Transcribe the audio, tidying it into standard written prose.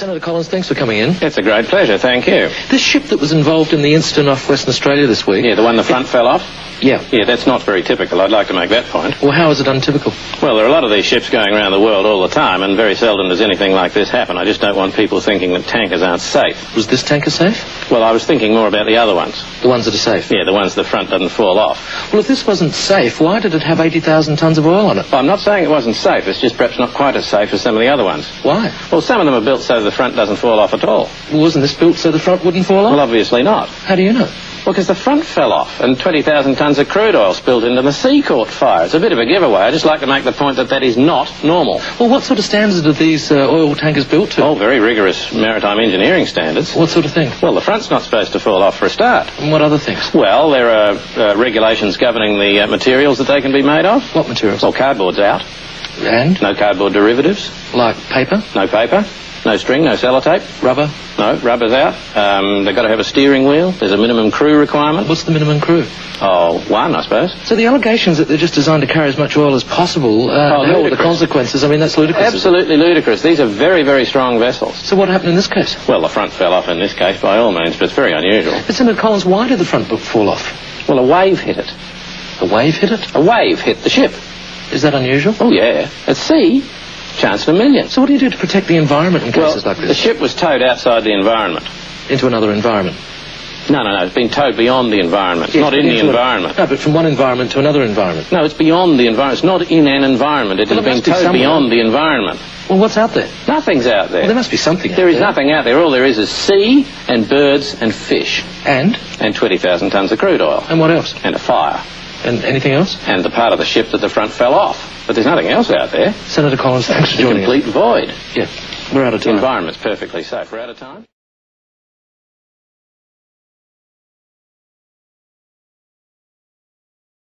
Senator Collins, thanks for coming in. It's a great pleasure, thank you. This ship that was involved in the incident off Western Australia this week... Yeah, the one the front fell off? Yeah. Yeah, that's not very typical. I'd like to make that point. Well, how is it untypical? Well, there are a lot of these ships going around the world all the time, and very seldom does anything like this happen. I just don't want people thinking that tankers aren't safe. Was this tanker safe? Well, I was thinking more about the other ones. The ones that are safe? Yeah, the ones the front doesn't fall off. Well, if this wasn't safe, why did it have 80,000 tonnes of oil on it? Well, I'm not saying it wasn't safe. It's just perhaps not quite as safe as some of the other ones. Why? Well, some of them are built so the front doesn't fall off at all. Well, wasn't this built so the front wouldn't fall off? Well, obviously not. How do you know? Well, because the front fell off and 20,000 tonnes of crude oil spilled into the sea caught fire. It's a bit of a giveaway. I just like to make the point that that is not normal. Well, what sort of standards are these oil tankers built to? Oh, very rigorous maritime engineering standards. What sort of thing? Well, the front's not supposed to fall off for a start. And what other things? Well, there are regulations governing the materials that they can be made of. What materials? Well, cardboard's out. And? No cardboard derivatives. Like paper? No paper. No string, no sellotape. Rubber? No, rubber's out. They've got to have a steering wheel. There's a minimum crew requirement. What's the minimum crew? Oh, one, I suppose. So the allegations that they're just designed to carry as much oil as possible, all the consequences, I mean, that's ludicrous. Absolutely ludicrous. These are very, very strong vessels. So what happened in this case? Well, the front fell off in this case, by all means, but it's very unusual. But Senator Collins, why did the front book fall off? Well, a wave hit it. A wave hit it? A wave hit the ship. Is that unusual? Oh, yeah. At sea, chance in a million. So what do you do to protect the environment in cases like this? The ship was towed outside the environment. Into another environment? No, it's been towed beyond the environment. Yes, not in the environment. No, but from one environment to another environment. No, it's beyond the environment. It's not in an environment. It has been towed beyond the environment. Well, what's out there? Nothing's out there. Well, there must be something out there. There is nothing out there. All there is sea and birds and fish. And? And 20,000 tonnes of crude oil. And what else? And a fire. And anything else? And the part of the ship that the front fell off. But there's nothing else out there. Senator Collins, thanks for joining us. A complete void. Yeah, we're out of time. The environment's perfectly safe. We're out of time.